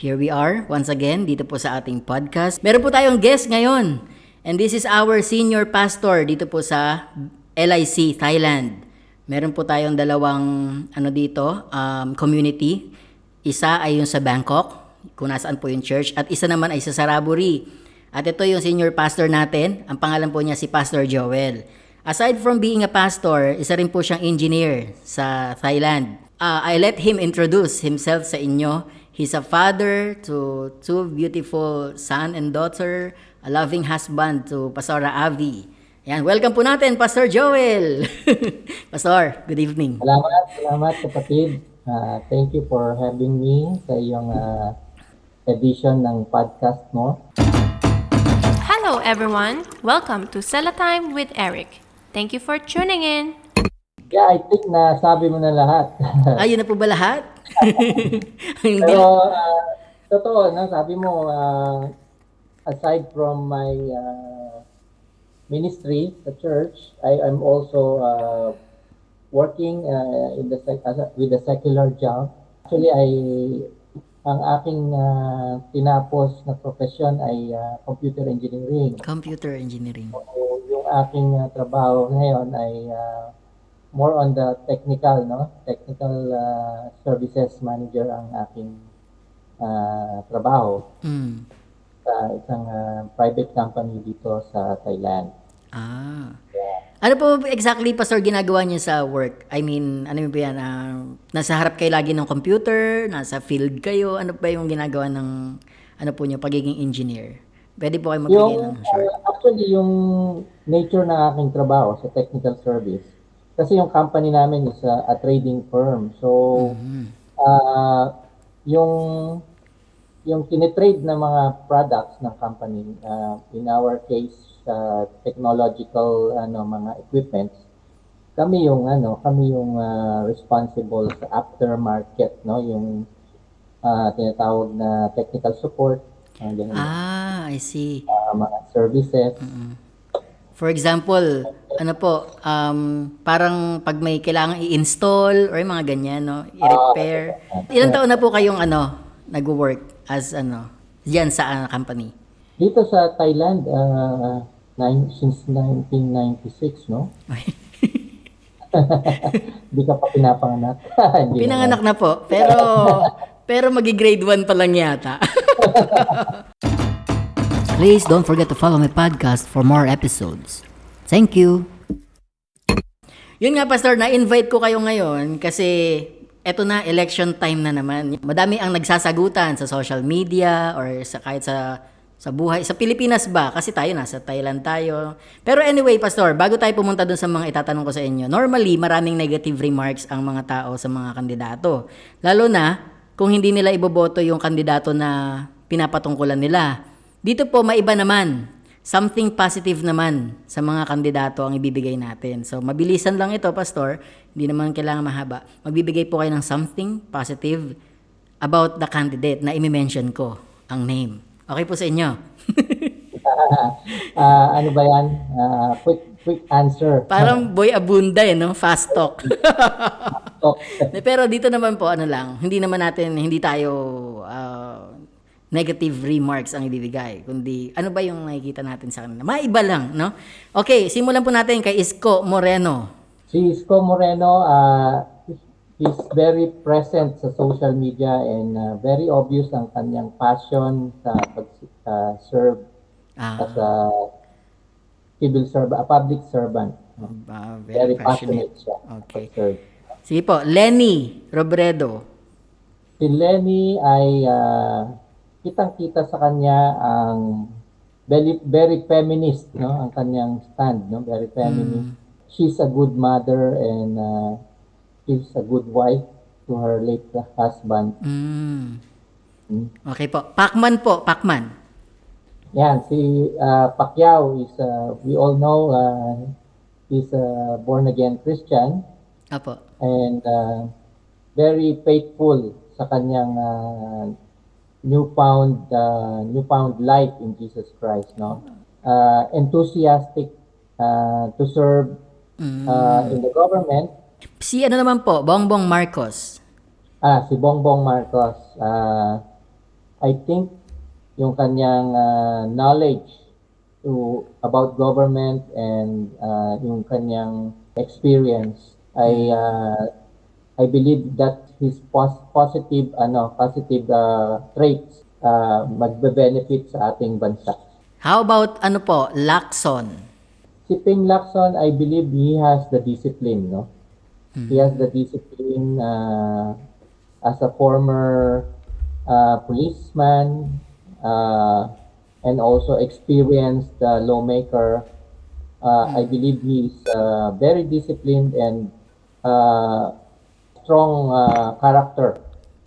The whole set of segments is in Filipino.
Here we are, once again, dito po sa ating podcast. Meron po tayong guest ngayon. And this is our senior pastor dito po sa LIC, Thailand. Meron po tayong dalawang community. Isa ay yung sa Bangkok, kung nasaan po yung church. At isa naman ay sa Saraburi. At ito yung senior pastor natin. Ang pangalan po niya si Pastor Joel. Aside from being a pastor, isa rin po siyang engineer sa Thailand. I let him introduce himself sa inyo. He's a father to two beautiful son and daughter, a loving husband to Pastora Avi. Yan, welcome po natin, Pastor Joel. Pastor, good evening. Salamat kapatid. Thank you for having me sa iyong edition ng podcast mo. Hello everyone, welcome to Sela Time with Eric. Thank you for tuning in. Yeah, I think na sabi mo na lahat. Ayun na po ba lahat? Pero totoo, no? Sabi mo, aside from my ministry, the church, I am also working with the secular job. Actually, ang aking tinapos na profession ay computer engineering. Computer engineering. So, yung aking trabaho ngayon ay more on the technical, services manager ang aking trabaho sa isang private company dito sa Thailand. Ano po exactly, Pastor, ginagawa niyo sa work? I mean, ano ba yan? Nasa harap kayo lagi ng computer? Nasa field kayo? Ano ba yung ginagawa ng niyo, pagiging engineer? Pwede po kayo magbigay ng short. Actually, yung nature ng aking trabaho sa technical service, kasi yung company namin is a trading firm. So, yung tinitrade na mga products ng company, in our case, technological mga equipments, kami yung responsible sa aftermarket, no, yung tinatawag na technical support, I see. mga services. For example, parang pag may kailangan i-install or yung mga ganyan, no, i-repair. Ilang taon na po kayong nag-work as diyan sa company? Dito sa Thailand, since 1996, no? Hindi ka pa pinapanganak. Pinanganak na po, pero magi-grade 1 pa lang yata. Please don't forget to follow my podcast for more episodes. Thank you. Yun nga, Pastor, na-invite ko kayo ngayon kasi eto na, election time na naman. Madami ang nagsasagutan sa social media or kahit sa buhay. Sa Pilipinas ba? Kasi tayo nasa Thailand tayo. Pero anyway, Pastor, bago tayo pumunta dun sa mga itatanong ko sa inyo, normally, maraming negative remarks ang mga tao sa mga kandidato. Lalo na kung hindi nila iboboto yung kandidato na pinapatungkulan nila. Dito po, maiba naman. Something positive naman sa mga kandidato ang ibibigay natin. So, mabilisan lang ito, Pastor. Hindi naman kailangan mahaba. Magbibigay po kayo ng something positive about the candidate na imi-mention ko, ang name. Okay po sa inyo? Ano ba yan? Quick answer. Parang Boy Abunda, no? Fast talk. Pero dito naman po, hindi tayo negative remarks ang ibibigay, kundi ano ba yung nakikita natin sa kanila. Maiba lang, no? Okay, simulan po natin kay Isko Moreno. Si Isko Moreno, is very present sa social media and very obvious ang kanyang passion sa pag-serve as a civil servant, a public servant. Very passionate siya. Okay. Sige po, Lenny Robredo. Si Lenny ay kitang-kita sa kanya ang very feminist, no, ang kanyang stand, no, very feminist. She's a good mother and she's a good wife to her late husband. Okay po. Pacman. Yan, si Pacquiao is, we all know, he's a born-again Christian. Apo. And very faithful sa kanyang newfound life in Jesus Christ, no? Enthusiastic to serve in the government. Si naman po, Bongbong Marcos. Si Bongbong Marcos. I think yung kanyang knowledge about government and yung kanyang experience I believe that his positive traits magbe-benefit sa ating bansa. How about ano po, Lacson? Si Ping Lacson, I believe he has the discipline, no? He has the discipline as a former policeman and also experienced lawmaker. I believe he's very disciplined and strong character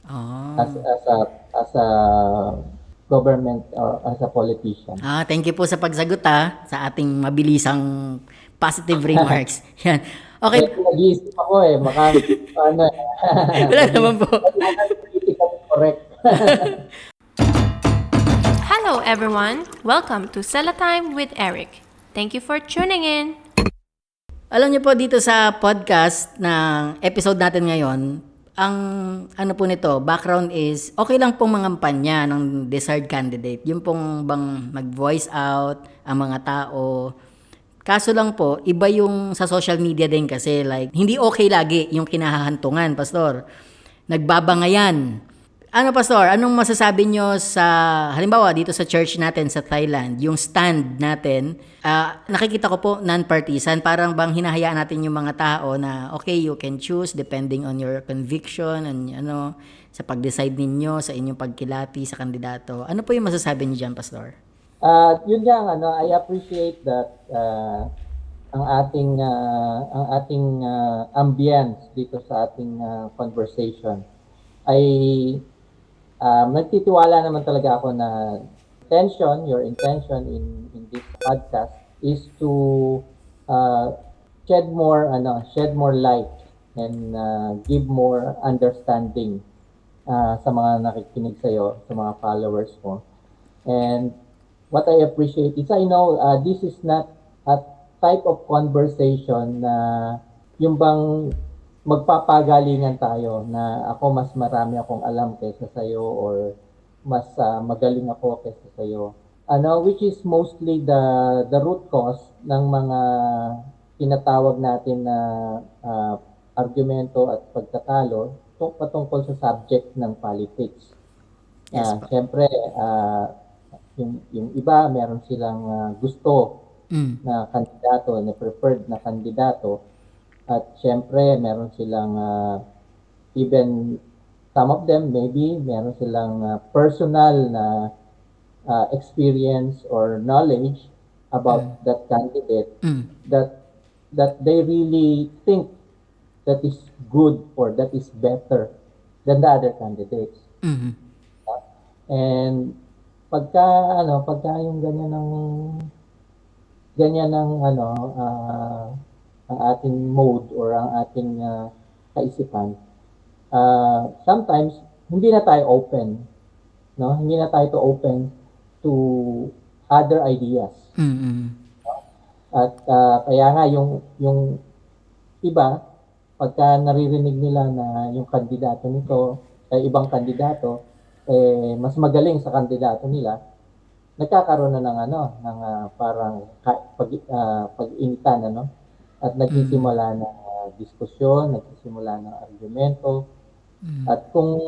Oh. as a government or as a politician. Thank you po sa pagsagot sa ating mabilisang positive remarks. Yan. Okay. Kaya nag-iisip ako baka ano Wala naman po. politically correct. Hello, everyone. Welcome to Sella Time with Eric. Thank you for tuning in. Alam niyo po dito sa podcast ng episode natin ngayon, ang ano po nito, background is okay lang pong mangampanya ng desired candidate. Yung pong bang mag-voice out ang mga tao. Kaso lang po, iba yung sa social media din kasi like hindi okay lagi yung kinahahantungan, pastor. Nagbabangayan. Ano pastor, anong masasabi nyo sa halimbawa dito sa church natin sa Thailand, yung stand natin, nakikita ko po non-partisan, parang bang hinahayaan natin yung mga tao na okay, you can choose depending on your conviction and sa pag-decide ninyo sa inyong pagkilati sa kandidato. Ano po yung masasabi niyo diyan, pastor? Yun nga I appreciate that ang ating ambience dito sa ating conversation ay nagtitiwala naman talaga ako na your intention in this podcast is to shed more light and give more understanding sa mga nakikinig sa iyo, sa mga followers mo. And what I appreciate is I know this is not a type of conversation na yung bang magpapagalingan tayo na ako mas marami akong alam kaysa sa iyo or mas magaling ako kaysa sa iyo. Which is mostly the root cause ng mga tinatawag natin na argumento at pagtatalo patungkol sa subject ng politics. Yes, Siyempre, yung iba meron silang gusto na kandidato, na preferred na kandidato. At syempre, meron silang even some of them maybe meron silang personal na experience or knowledge about that candidate that they really think that is good or that is better than the other candidates. And pagka yung ganyan ng ang ating mode or ang ating kaisipan, sometimes hindi na tayo open, no? Hindi na tayo open to other ideas. At kaya nga yung iba pagka naririnig nila na yung kandidato nito ay ibang kandidato mas magaling sa kandidato nila, nagkakaroon na ng parang pag-initan at nagsisimula ng diskusyon, nagsisimula ng argumento. At kung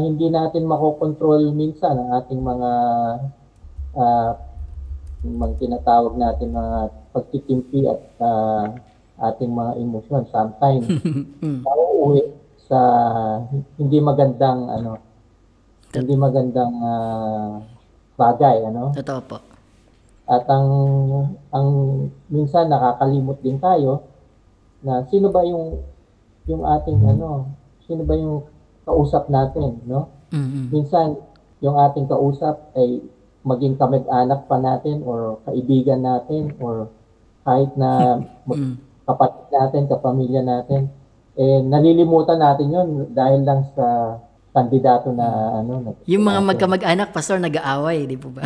hindi natin makokontrol minsan ang ating mga tinatawag natin mga pagtitimpi at ating mga emosyon, sometimes nauuwi sa hindi magandang bagay, Totoo po. At ang minsan nakakalimot din tayo na sino ba yung ating sino ba yung kausap natin, no? Minsan yung ating kausap ay maging kamag-anak pa natin or kaibigan natin or kahit na kapatid natin, kapamilya natin, nalilimutan natin yun dahil lang sa kandidato na Yung mga magkamag-anak, pastor, nag-aaway, di po ba?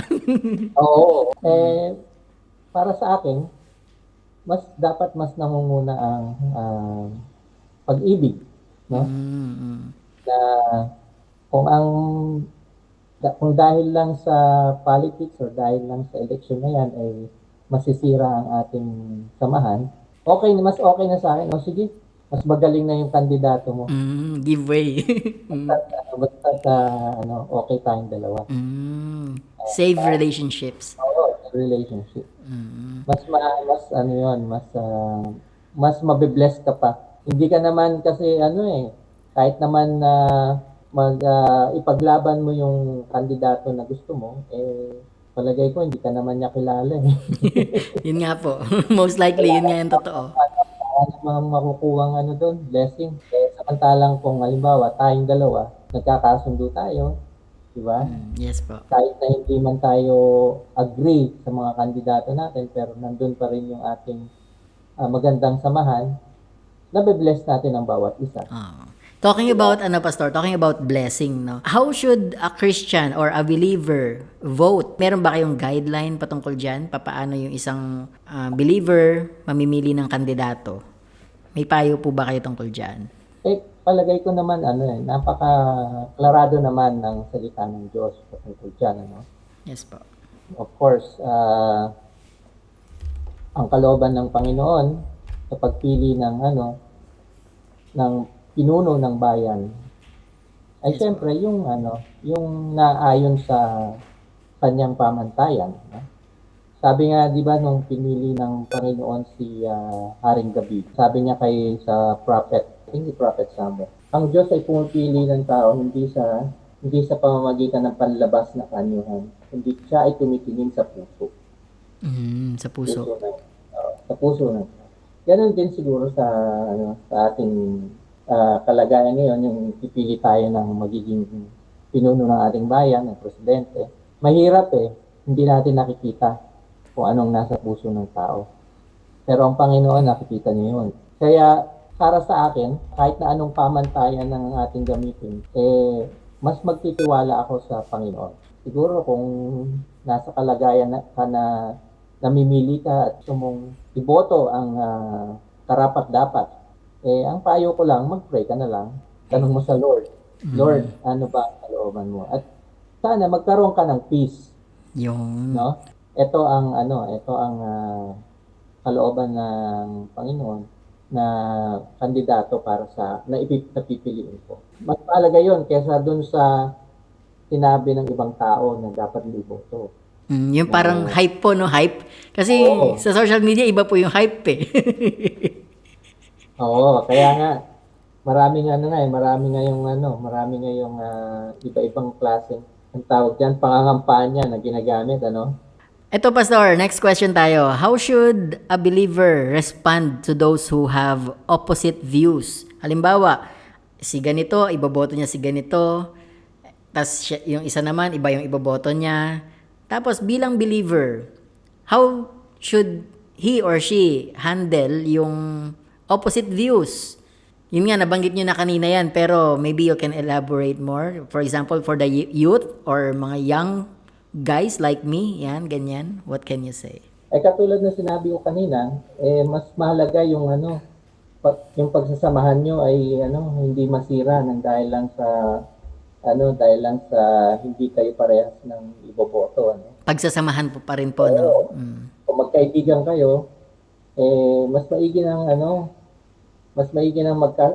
Oo. Para sa akin, dapat mas nangunguna ang pag-ibig, no? Na kung ang Kung dahil lang sa politics or dahil lang sa election na yan ay masisira ang ating samahan, mas okay na sa akin. O sige, mas magaling na yung kandidato mo. Give way. Basta okay tayong dalawa. Save relationships. Oo, relationship. Mas ano yun, mas mabibless ka pa. Hindi ka naman kasi kahit naman na ipaglaban mo yung kandidato na gusto mo, palagay ko hindi ka naman niya kilala eh. Yun nga po. Most likely, yun nga yung totoo. Ano namang makukuha doon, blessing. Samantalang kung halimbawa tayong dalawa, nagkakasundo tayo, di ba? Yes po. Kahit na hindi man tayo agree sa mga kandidato natin, pero nandun pa rin yung ating magandang samahan, nabe-bless natin ang bawat isa. Talking about, Pastor, talking about blessing, no? How should a Christian or a believer vote? Meron ba kayong guideline patungkol dyan? Paano yung isang believer mamimili ng kandidato? May payo po ba kayo tungkol dyan? Palagay ko naman, napaka-klarado naman ng salita ng Diyos patungkol dyan, Yes po. Of course, ang kalooban ng Panginoon sa pagpili ng pinuno ng bayan ay siyempre yung naayon sa kanyang pamantayan. Sabi nga, di ba, nung pinili ng Panginoon si Haring David, sabi niya sa prophet, hindi prophet Samuel, ang Diyos ay pumipili ng tao hindi sa pamamagitan ng panlabas na kanyuhan, kundi siya ay tumitingin sa puso. Sa puso. Sa puso ng tao. Ganon din siguro sa ating kalagayan ngayon, yung pipili tayo ng magiging pinuno ng ating bayan, ng presidente. Mahirap hindi natin nakikita kung anong nasa puso ng tao. Pero ang Panginoon, nakikita niya yun. Kaya, para sa akin, kahit na anong pamantayan ng ating gamitin, mas magtitiwala ako sa Panginoon. Siguro kung nasa kalagayan ka na namimili ka at mong iboto ang karapat-dapat, ang payo ko lang, mag-pray ka na lang. Tanong mo sa Lord, Lord, ano ba ang kalooban mo? At sana magkaroon ka ng peace. Yung... No? Ito ang kalooban ng Panginoon na kandidato para sa napipiliin ko. Mas mahalaga yun kaysa dun sa sinabi ng ibang tao na dapat iboto. yung parang hype po, no? Hype. Kasi sa social media, iba po yung hype Oo, kaya nga marami ngayong iba-ibang klase ang tawag diyan, pangangampanya na ginagamit, Ito, Pastor, next question tayo. How should a believer respond to those who have opposite views? Halimbawa, si ganito, iboboto niya si ganito, tas yung isa naman, iba yung iboboto niya. Tapos, bilang believer, how should he or she handle yung opposite views? Yun nga, nabanggit nyo na kanina yan, pero maybe you can elaborate more. For example, for the youth or mga young guys like me, yan, ganyan, what can you say? Katulad na sinabi ko kanina, mas mahalaga yung yung pagsasamahan nyo ay hindi masira dahil lang sa hindi kayo parehas ng iboboto, Pagsasamahan po pa rin po, no? Kung magkaibigan kayo, mas maigi nang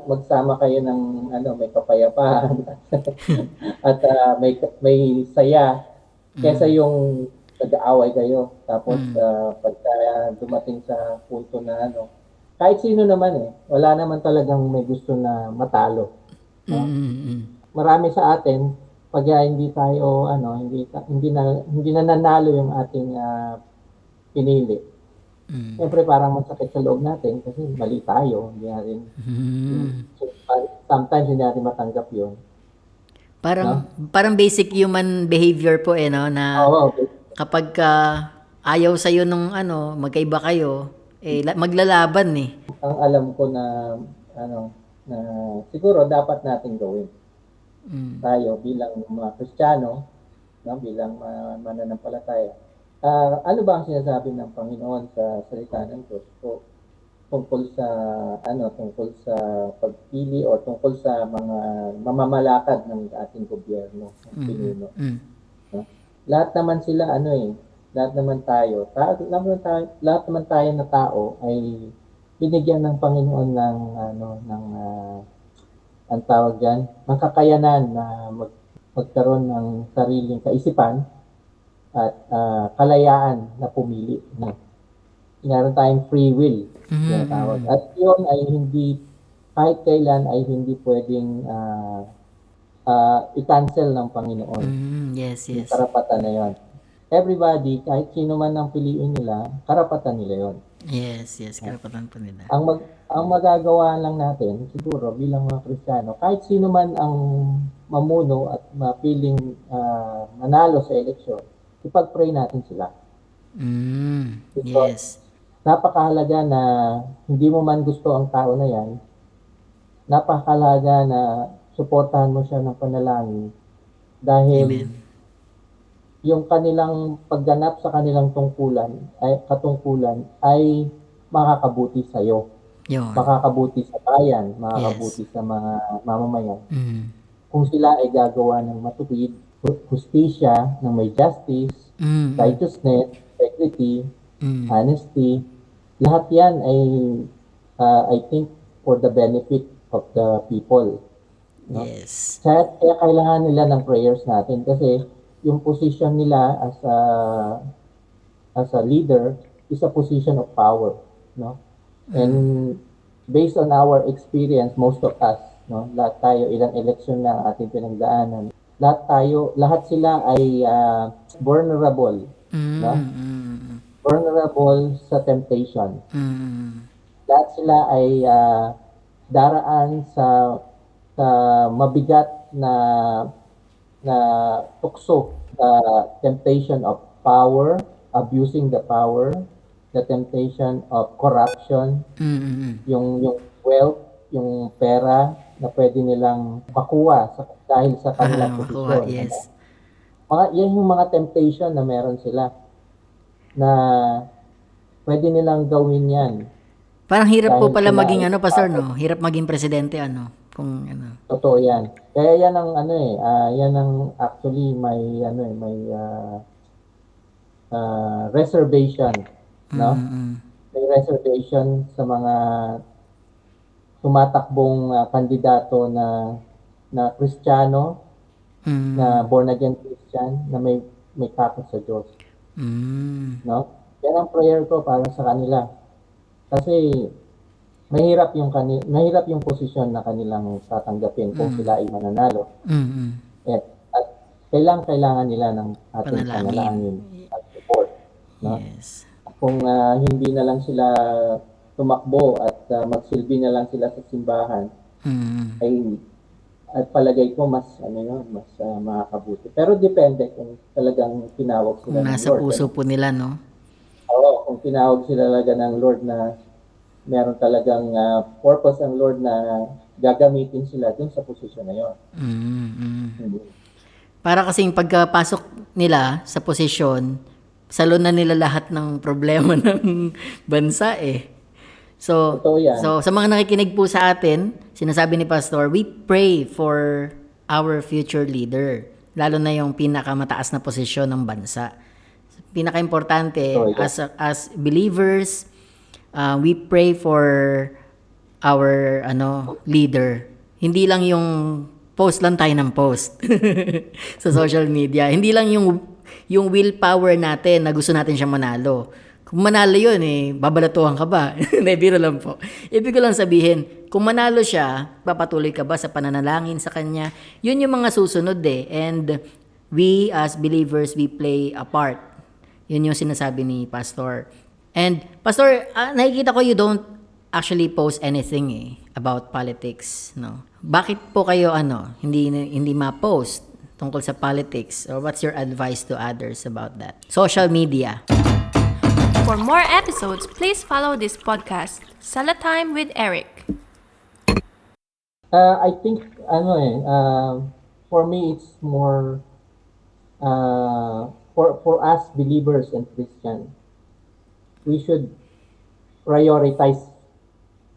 magsama kayo ng may kapayapaan at may saya kaysa yung nag-aaway kayo. Tapos pagka dumating sa punto na kahit sino naman wala naman talagang may gusto na matalo. Marami sa atin pag hindi tayo hindi na nanalo yung ating pinili. Siyempre parang masakit sa loob natin kasi mali tayo. Hindi natin, sometimes hindi natin matanggap yun. Parang basic human behavior po no, na kapag ayaw sa'yo nung magkaiba kayo, maglalaban Ang alam ko na na siguro dapat natin gawin. Tayo bilang mga Kristiyano, bilang mananampalataya. Ano ba ang sinasabi ng Panginoon sa salita ng Diyos tungkol sa pagpili o tungkol sa mga mamamalakad ng ating gobyerno, ng pinuno? no? Lahat naman sila lahat naman lahat naman tayo na tao ay binigyan ng Panginoon ng ang tawag diyan, ng kakayanan na magkaroon ng sariling kaisipan at kalayaan na pumili, no? Meron tayong free will, tinatawag. At yun ay kahit kailan ay hindi pwedeng i-cancel ng Panginoon. Yes, Yung yes. karapatan na yun. Everybody, kahit sino man ang piliin nila, karapatan nila yun. Yes, karapatan po nila. Ang magagawa lang natin, siguro, bilang mga Kristiyano, kahit sino man ang mamuno at mapiling manalo sa eleksyon, ipag-pray natin sila. Yes. Napakahalaga na hindi mo man gusto ang tao na yan, napakahalaga na suportahan mo siya ng panalangin dahil Amen. yung kanilang pagganap sa kanilang katungkulan ay makakabuti sa iyo. Yun. Makakabuti sa bayan, makakabuti sa mga mamamayan. Kung sila ay gagawa ng matuwid, hustisya, ng may justice, righteousness, integrity, honesty, lahat yan ay I think for the benefit of the people. No? Yes. Kaya kailangan nila ng prayers natin kasi yung position nila as a leader is a position of power, no? And based on our experience, most of us, no, lahat tayo, ilang election na ating pinagdaanan, lahat sila ay vulnerable, no? Vulnerable sa temptation. Lahat sila ay daraan sa mabigat na tukso, the temptation of power, abusing the power, the temptation of corruption, yung wealth, yung pera na pwede nilang makuha dahil sa kanilang posisyon. Yes. Yan yung mga temptation na meron sila na pwede nilang gawin yan. Parang hirap po Dahil pala sila maging ay pastor, no? Hirap maging presidente, kung Totoo yan. Kaya yan ang yan ang actually may reservation, no? May reservation sa mga tumatakbong kandidato na Kristiyano, na born again Christian, na may takot sa Diyos. No? Yan ang prayer ko para sa kanila. Kasi mahirap yung posisyon na kanilang tatanggapin kung sila ay mananalo. At kailangan nila ng ating panalangin at support, no? Yes. Kung hindi na lang sila tumakbo at magsilbi na lang sila sa simbahan, at palagay ko mas makakabuti. Pero depende kung talagang tinawag sila Kung ng nasa Lord. puso po nila, no? Oo, kung tinawag sila talaga ng Lord na meron talagang purpose ang Lord na gagamitin sila dun sa posisyon na yun. Para kasing pagkapasok nila sa posisyon, salo na nila lahat ng problema ng bansa eh. So, sa mga nakikinig po sa atin, sinasabi ni Pastor, we pray for our future leader. Lalo na yung pinakamataas na posisyon ng bansa. Pinaka-importante, as believers, we pray for our leader. Hindi lang yung post lang tayo ng post sa social media. Hindi lang yung willpower natin na gusto natin siya manalo. Kung manalo yun, babalatuhan ka ba? Biro lang po. Ibig ko lang sabihin, kung manalo siya, papatuloy ka ba sa pananalangin sa kanya? Yun yung mga susunod And we as believers, we play a part. Yun yung sinasabi ni Pastor. And Pastor, nakikita ko you don't actually post anything about politics, no? Bakit po kayo hindi ma-post tungkol sa politics? Or what's your advice to others about that? Social media. For more episodes, please follow this podcast, Salatime with Eric. I think for me it's more for us believers and Christians, we should prioritize,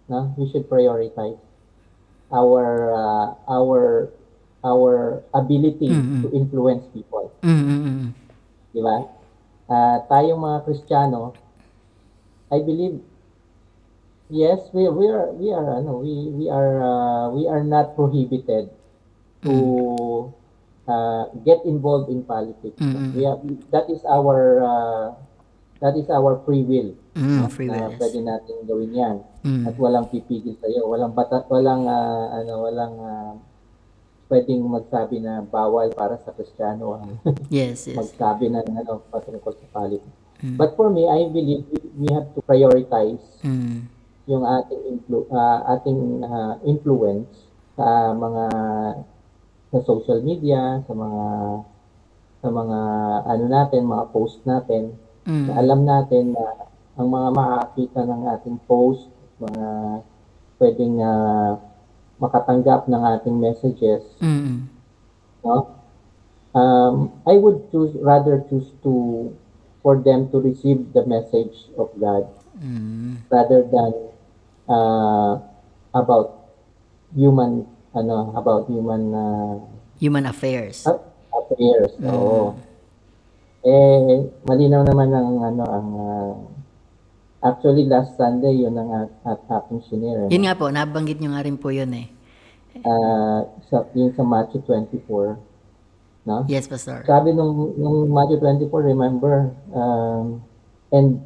no? We should prioritize our our ability to influence people. Di ba? Tayong mga Kristiyano, I believe, yes, we are not prohibited to get involved in politics. That is our free will. Free will, yes. Pwede natin gawin 'yan. At walang pipigil sa iyo, walang pwedeng magsabi na bawal para sa Kristiyano ang Yes, yes. magsabi ng patungkol sa politics. But for me, I believe we have to prioritize yung ating influence sa mga sa social media, sa mga ano natin, mga post natin. Na alam natin na ang mga makakita ng ating post, mga pwedeng makatanggap ng ating messages, no? I would rather choose for them to receive the message of God rather than about human Human affairs. affairs. Oo. Malinaw naman actually last Sunday yun ang aking shinare. Yun nga po, nabanggit nyo nga rin po yun eh. Yung sa Matthew 24, no? Yes, Pastor. Sabi nung Matthew 24, remember, and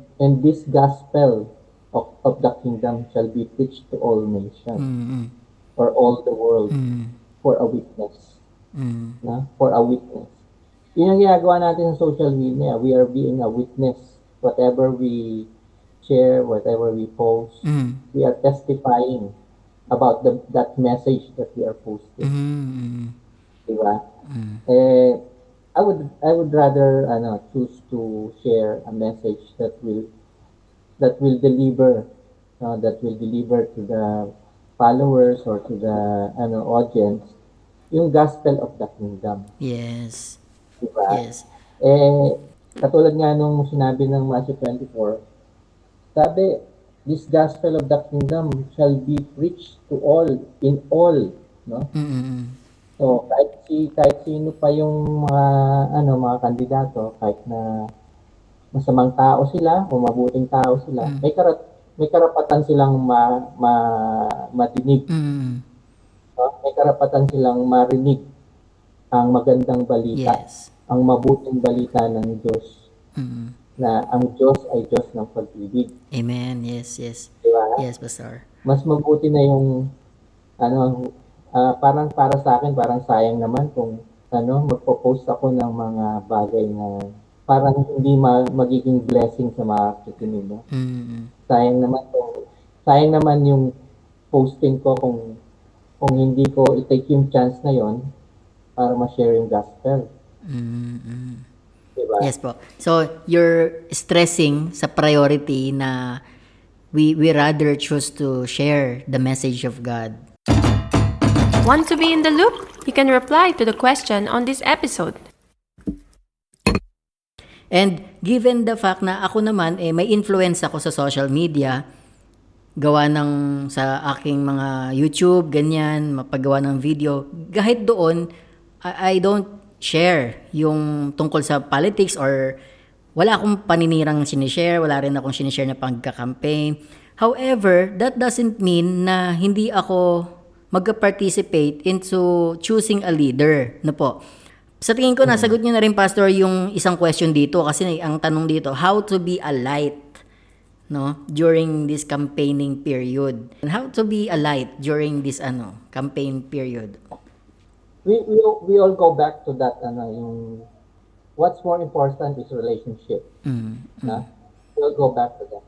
this gospel of the kingdom shall be preached to all nations or all the world for a witness. No? For a witness. Yun ang ginagawa natin sa social media. We are being a witness. Whatever we share, whatever we post, we are testifying about that message that we are posting. Diba? I would rather choose to share a message that will deliver to the followers or to the audience yung gospel of the kingdom. Yes. Diba? Yes. Katulad nga nung sinabi ng Matthew 24, sabi, this gospel of the kingdom shall be preached to all, in all, no? So, kahit sino pa yung mga kandidato, kahit na masamang tao sila o mabuting tao sila, may karapatan silang madinig. No? May karapatan silang marinig ang magandang balita, Yes. ang mabuting balita ng Diyos. Na ang Diyos ay Diyos ng pag-ibig. Amen. Yes, yes. Diba? Yes, Pastor. Mas mabuti na yung parang para sa akin, parang sayang naman kung magpo-post ako ng mga bagay na parang hindi magiging blessing sa mga kikinig. No? Sayang naman yung posting ko kung hindi ko i-take yung chance na yon para ma-share yung gospel. Diba? Yes po. So, you're stressing sa priority na we rather choose to share the message of God. Want to be in the loop? You can reply to the question on this episode. And given the fact na ako naman, may influence ako sa social media, gawa ng sa aking mga YouTube, ganyan, mapagawa ng video, kahit doon, I don't share yung tungkol sa politics or wala akong paninirang sinishare, wala rin akong sinishare na pagka-campaign. However, that doesn't mean na hindi ako mag-participate into choosing a leader. No po. Sa tingin ko, nasagot niyo na rin, Pastor, yung isang question dito kasi ang tanong dito, how to be a light during this campaigning period. And how to be a light during this campaign period. We all go back to that yung what's more important is relationship. We'll go back to that.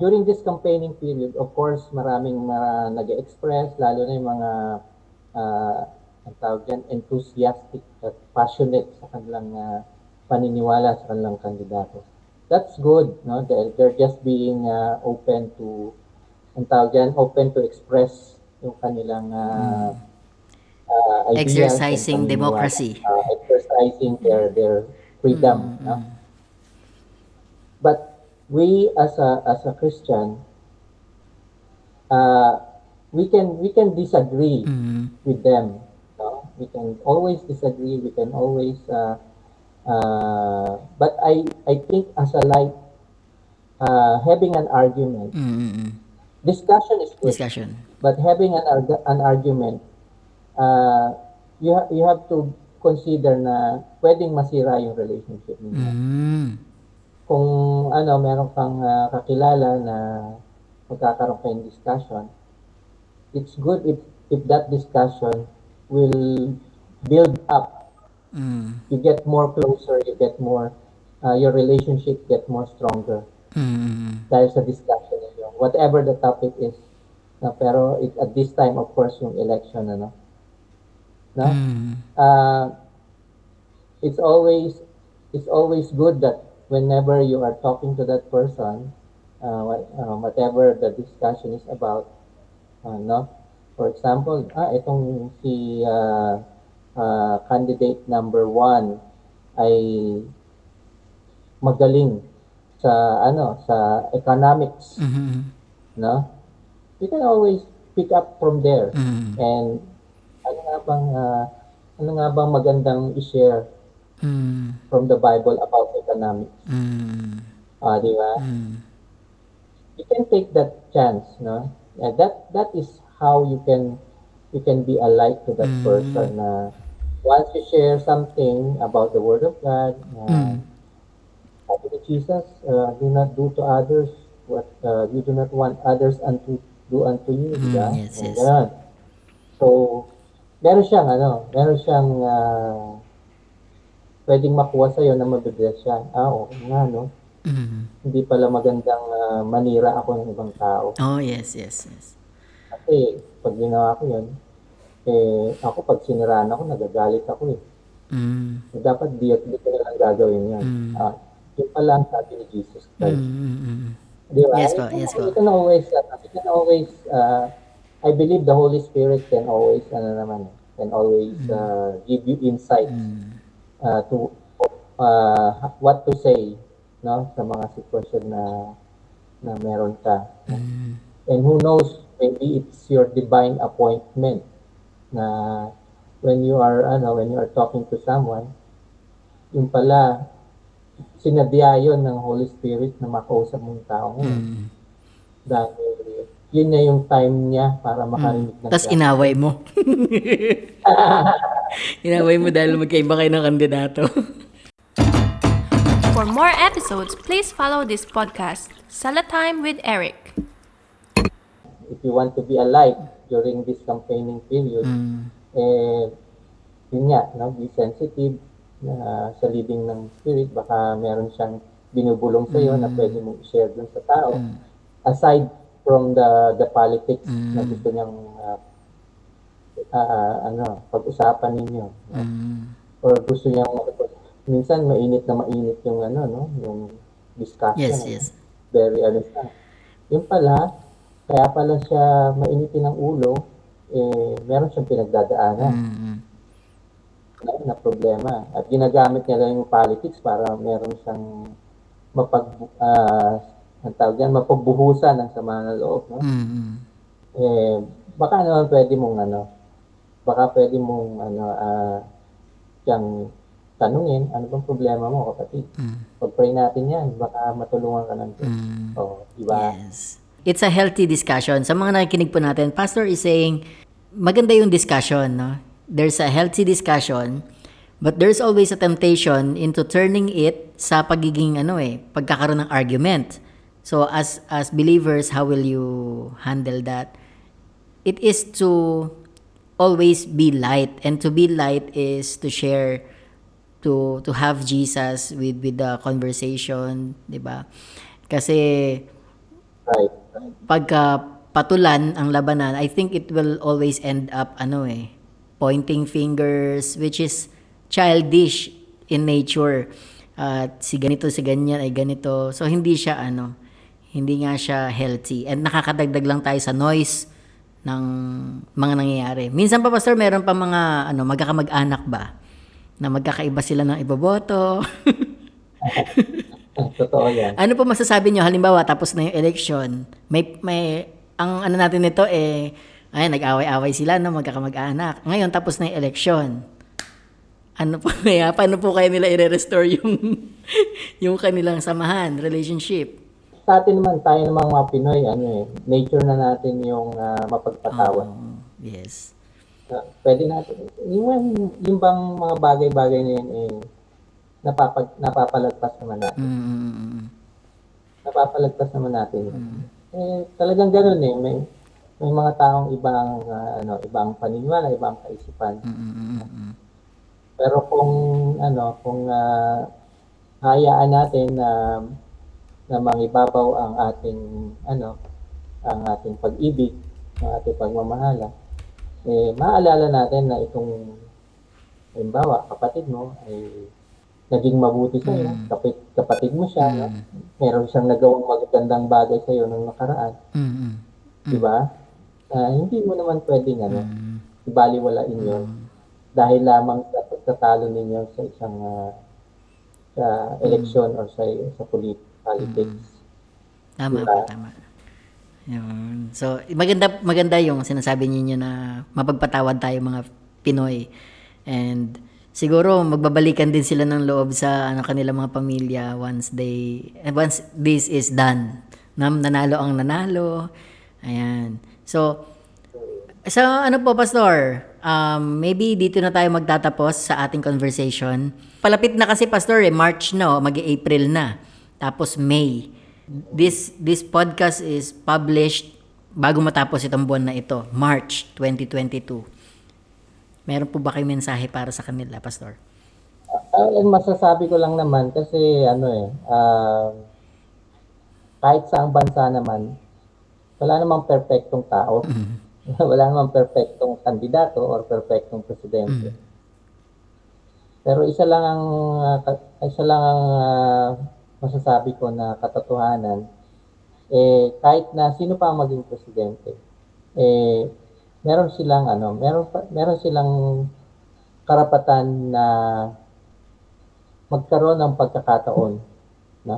During this campaigning period, of course, maraming nag-express, lalo na yung mga ang tawag dyan, enthusiastic at passionate sa kanilang paniniwala sa kanilang kandidato. That's good, no? They're just being open to, ang tawag dyan, open to express yung kanilang ideas. Exercising democracy. Exercising their freedom. No? But we as a Christian, we can disagree with them. No? We can always disagree. We can always, but I think as a light, having an argument, discussion is good, Discussion. but having an argument, uh, you have to consider na pwedeng masira yung relationship ninyo. Kung meron kang kakilala na magkakaroon kayong discussion, it's good if that discussion will build up. You get more closer, you get more, your relationship get more stronger dahil sa discussion ninyo. Whatever the topic is. Pero at this time, of course, yung election, no? It's always good that whenever you are talking to that person, whatever the discussion is about, no? For example, itong si candidate number 1 ay magaling sa sa economics, no? You can always pick up from there. And ano nga bang magandang i-share from the Bible about economics? Di ba? You can take that chance, no? And that is how you can be a light to that person. Once you share something about the Word of God, sabi ni Jesus, do not do to others what you do not want others do unto you. Diba? Yes, yes. Ganun. So, meron siyang pwedeng makuha sa'yo na mabibigat siya. Okay nga, no? Hindi pala magandang manira ako ng ibang tao. Oh, yes, yes, yes. Kasi, pag ginawa ko yun, ako pag siniraan ako, nagagalit ako eh. Dapat di ko na lang gagawin yan. Yun pala ang sabi ni Jesus Christ. Di ba? Yes po, yes po. You can always, I believe the Holy Spirit can always, give you insight to what to say, no, sa mga sitwasyon na meron ka. And who knows, maybe it's your divine appointment na when you are talking to someone, yung pala sinadya yun ng Holy Spirit na makausap mong tao ngayon. Dahil yun na yung time niya para makarinig ng Tapos inaway mo. Inaway mo dahil magkaiba kayo ng kandidato. For more episodes, please follow this podcast, Salatime with Eric. If you want to be a light during this campaigning period, yun nga, no, be sensitive sa leading ng Spirit. Baka meron siyang binubulong sa iyo na pwede mong i-share dun sa tao. Aside from the politics na gusto niyang pag-usapan ninyo. Or gusto niyang minsan mainit yung yung discussion. Yes, yes. Very yung pala, kaya pala siya mainitin ng ulo, meron siyang pinagdadaanan na problema. At ginagamit niya lang yung politics para meron siyang mapagbuhusan ng sama ng loob. No? Baka naman pwede mong siyang tanungin, ano bang problema mo, kapatid? Pag-pray natin yan, baka matulungan ka ng Diyos. Diba? Yes. It's a healthy discussion. Sa mga nakikinig po natin, Pastor is saying, maganda yung discussion, no? There's a healthy discussion, but there's always a temptation into turning it sa pagiging pagkakaroon ng argument. So as believers, how will you handle that? It is to always be light, and to be light is to share, to have Jesus with the conversation, 'di ba? Kasi Right. pagka patulan ang labanan, I think it will always end up pointing fingers, which is childish in nature. Si ganito, si ganyan ay ganito. So hindi nga siya healthy, and nakakadagdag lang tayo sa noise ng mga nangyayari. Minsan pa, Pastor, meron pa mga magkakamag-anak ba na magkakaiba sila ng iboboto. Totoo yan. Ano po masasabi nyo? Halimbawa, tapos na yung election, may ang natin nito Ay, nag-away-away sila, no, magkakamag-anak. Ngayon, tapos na yung eleksyon. Ano po kaya? Paano po kayo nila i-restore yung, yung kanilang samahan, relationship? Sa atin naman, tayo namang mga Pinoy, nature na natin yung mapagpatawad. Yes. Pwede natin, yung bang mga bagay-bagay na yun, napapalagpas naman natin. Napapalagpas naman natin. Talagang gano'n may mga taong ibang ibang paniniwala, ibang kaisipan. Pero kung hayaan natin na mangibabaw ang ating pag-ibig, ang ating pagmamahala, maalala natin na itong halimbawa, kapatid mo ay naging mabuti sa iyo, kapatid mo siya, no? Meron siyang nagawang magagandang bagay sa iyo nung nakaraan. Di ba? Hindi mo naman pwedeng ibaliwalain yun dahil lamang sa pagtatalo ninyo sa isang sa eleksyon or sa politics. Tama Diba? po, tama. Yun. So, maganda yung sinasabi niyo na mapagpatawad tayo mga Pinoy. And siguro magbabalikan din sila ng loob sa kanilang mga pamilya once this is done. Nanalo ang nanalo. Ayan. So, sa po, Pastor, maybe dito na tayo magtatapos sa ating conversation. Palapit na kasi, Pastor, March na, mag-April na. Tapos May. This podcast is published bago matapos itong buwan na ito, March 2022. Meron po ba kayong mensahe para sa kanila, Pastor? Masasabi ko lang naman kasi kahit sa ang bansa naman, wala namang perpektong tao. Wala namang perpektong kandidato or perpektong presidente. Pero isa lang ang masasabi ko na katotohanan, kahit na sino pa ang maging presidente, meron silang karapatan na magkaroon ng pagkakataon, no?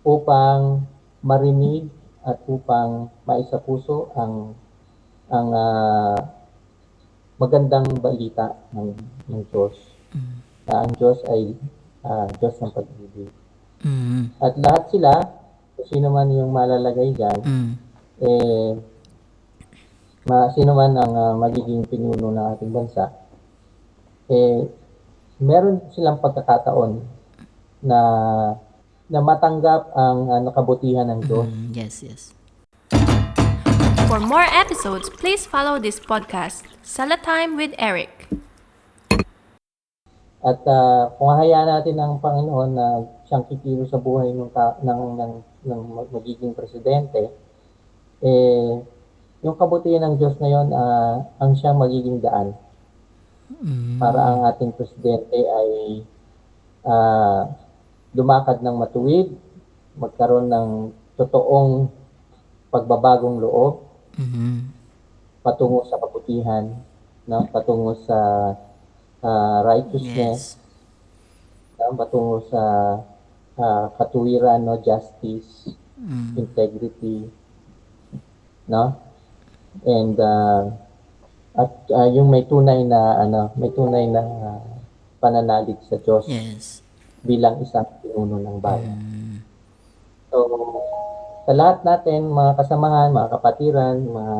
Upang marinig at upang maisapuso ang magandang balita ng Diyos. Ang Diyos ay Diyos ng pag-ibig. At lahat sila, kung sino man yung malalagay dyan, sino man ang magiging pinuno ng ating bansa, meron silang pagkakataon na matanggap ang nakabutihan ng Diyos. Yes. For more episodes, please follow this podcast, Salatime with Eric. At kung hahayaan natin ang Panginoon na siyang kikilo sa buhay ng magiging presidente, yung kabutihan ng Diyos na yon ang siyang magiging daan para ang ating presidente ay lumakad ng matuwid, magkaroon ng totoong pagbabagong loob, patungo sa kabutihan, no? Patungo sa righteousness, patungo sa katuwiran, no? Justice, integrity, no? And yung may tunay na pananalig sa Diyos bilang isang pinuno ng bayan. So, sa lahat natin, mga kasamahan, mga kapatiran, mga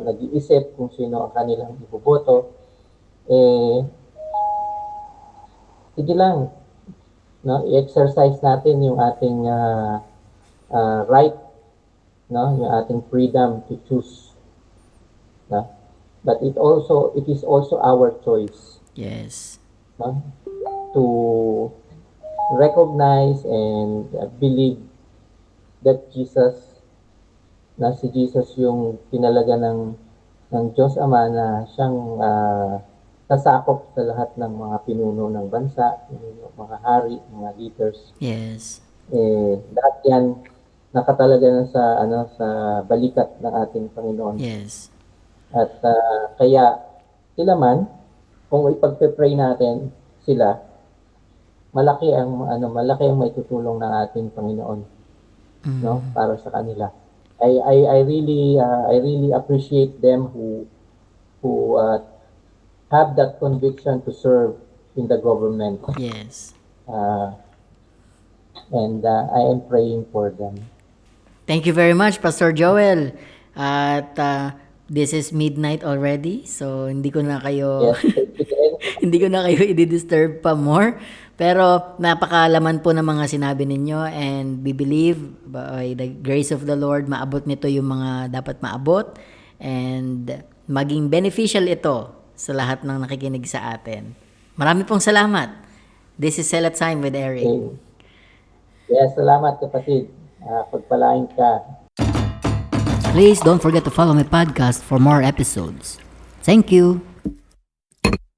nag-iisip kung sino ang kanilang iboboto, sige lang, no? I-exercise natin yung ating right, no? Yung ating freedom to choose. No? But it is also our choice. Yes. No? To recognize and believe that si Jesus yung pinalaga ng Diyos Ama na siyang sasakop sa lahat ng mga pinuno ng bansa, mga hari, mga leaders. Yes. Lahat yan nakatalaga na sa balikat ng ating Panginoon. Yes. At kaya sila man, kung ipagpe-pray natin sila, malaki ang maitutulong ng ating Panginoon, no, para sa kanila. I really appreciate them who have that conviction to serve in the government. Yes. And I am praying for them. Thank you very much, Pastor Joel. At this is midnight already, so hindi ko na kayo Yes, thank you din. hindi ko na kayo i-disturb pa more. Pero napakalaman po ng mga sinabi ninyo, and we believe by the grace of the Lord, maabot nito yung mga dapat maabot, and maging beneficial ito sa lahat ng nakikinig sa atin. Marami pong salamat. This is Sela Time with Eric. Okay. Yes, salamat kapatid. Pagpalain ka. Please don't forget to follow my podcast for more episodes. Thank you.